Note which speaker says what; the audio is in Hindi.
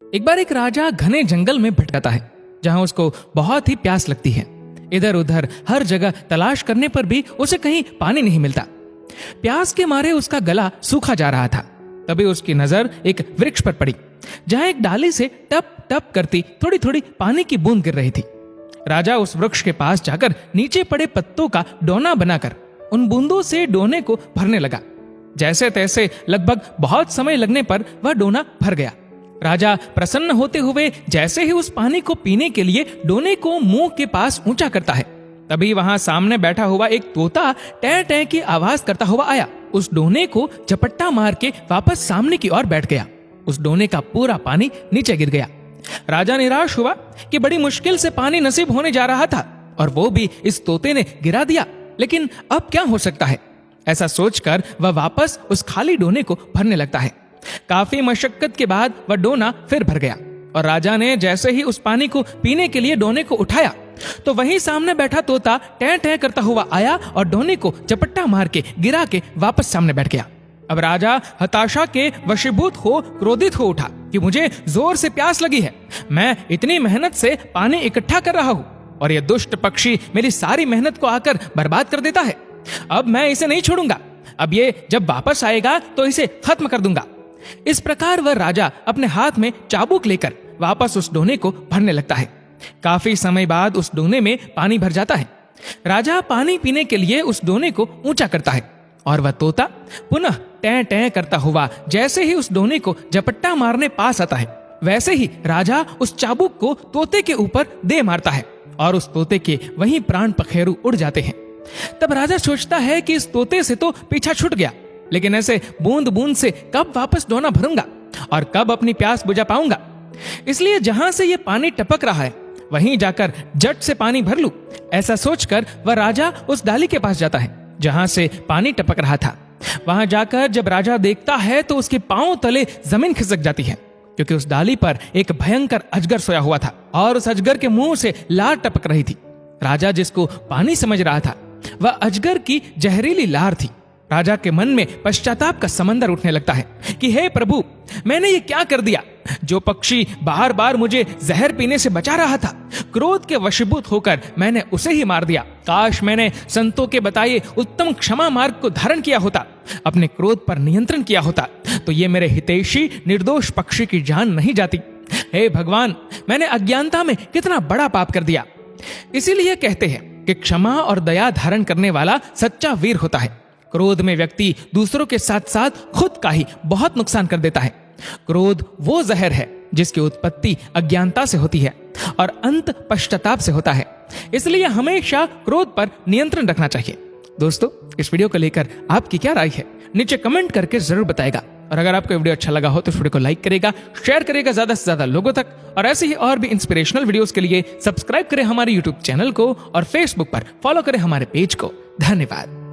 Speaker 1: एक बार एक राजा घने जंगल में भटकता है, जहां उसको बहुत ही प्यास लगती है। इधर उधर हर जगह तलाश करने पर भी उसे कहीं पानी नहीं मिलता। प्यास के मारे उसका गला सूखा जा रहा था। तभी उसकी नजर एक वृक्ष पर पड़ी, जहां एक डाली से टप टप करती थोड़ी थोड़ी पानी की बूंद गिर रही थी। राजा उस वृक्ष के पास जाकर नीचे पड़े पत्तों का डोना बनाकर उन बूंदों से डोने को भरने लगा। जैसे तैसे लगभग बहुत समय लगने पर वह डोना भर गया। राजा प्रसन्न होते हुए जैसे ही उस पानी को पीने के लिए डोने को मुंह के पास ऊंचा करता है, तभी वहां सामने बैठा हुआ एक तोता टै टै की आवाज करता हुआ आया। उस डोने को झपट्टा मार के वापस सामने की ओर बैठ गया। उस डोने का पूरा पानी नीचे गिर गया। राजा निराश हुआ कि बड़ी मुश्किल से पानी नसीब होने जा रहा था और वो भी इस तोते ने गिरा दिया। लेकिन अब क्या हो सकता है, ऐसा सोचकर वह वापस उस खाली डोने को भरने लगता है। काफी मशक्कत के बाद वह डोना फिर भर गया और राजा ने जैसे ही उस पानी को पीने के लिए डोने को उठाया, तो वहीं सामने बैठा तोता टै टै करता हुआ आया और डोने को झपट्टा मार के गिरा के वापस सामने बैठ गया। अब राजा हताशा के वशीभूत हो क्रोधित हो उठा कि मुझे जोर से प्यास लगी है, मैं इतनी मेहनत से पानी इकट्ठा कर रहा हूँ और यह दुष्ट पक्षी मेरी सारी मेहनत को आकर बर्बाद कर देता है। अब मैं इसे नहीं छोड़ूंगा, अब ये जब वापस आएगा तो इसे खत्म कर दूंगा। इस प्रकार वह राजा अपने हाथ में चाबुक लेकर वापस उस डोने को भरने लगता है। काफी समय बाद उस डोने में पानी भर जाता है। राजा पानी पीने के लिए उस डोने को ऊंचा करता है और वह तोता पुनः टै टै करता हुआ जैसे ही उस डोने को झपट्टा मारने पास आता है, वैसे ही राजा उस चाबुक को तोते के ऊपर दे मारता है और उस तोते के वहीं प्राण पखेरु उड़ जाते हैं। तब राजा सोचता है कि इस तोते से तो पीछा छूट गया, लेकिन ऐसे बूंद बूंद से कब वापस डोना भरूंगा और कब अपनी प्यास बुझा पाऊंगा। इसलिए जहां से ये पानी टपक रहा है वहीं जाकर झट से पानी भर लूं। ऐसा सोचकर वह राजा उस डाली के पास जाता है जहां से पानी टपक रहा था। वहां जाकर जब राजा देखता है तो उसके पांव तले जमीन खिसक जाती है, क्योंकि उस डाली पर एक भयंकर अजगर सोया हुआ था और उस अजगर के मुंह से लार टपक रही थी। राजा जिसको पानी समझ रहा था, वह अजगर की जहरीली लार थी। राजा के मन में पश्चाताप का समंदर उठने लगता है कि हे प्रभु, मैंने ये क्या कर दिया। जो पक्षी बार बार मुझे जहर पीने से बचा रहा था, क्रोध के वशीभूत होकर मैंने उसे ही मार दिया। काश मैंने संतों के बताए उत्तम क्षमा मार्ग को धारण किया होता, अपने क्रोध पर नियंत्रण किया होता, तो ये मेरे हितैषी निर्दोष पक्षी की जान नहीं जाती। हे भगवान, मैंने अज्ञानता में कितना बड़ा पाप कर दिया। इसीलिए कहते हैं कि क्षमा और दया धारण करने वाला सच्चा वीर होता है। क्रोध में व्यक्ति दूसरों के साथ साथ खुद का ही बहुत नुकसान कर देता है। क्रोध वो जहर है जिसकी उत्पत्ति अज्ञानता से होती है और अंत पश्चाताप से होता है। इसलिए हमेशा क्रोध पर नियंत्रण रखना चाहिए। दोस्तों, इस वीडियो को लेकर आपकी क्या राय है, नीचे कमेंट करके जरूर बताएगा। और अगर आपको वीडियो अच्छा लगा हो तो इस वीडियो को लाइक करेगा, शेयर करेगा ज्यादा से ज्यादा लोगों तक। और ऐसे ही और भी इंस्पिरेशनल वीडियोस के लिए सब्सक्राइब करें हमारे यूट्यूब चैनल को और फेसबुक पर फॉलो करें हमारे पेज को। धन्यवाद।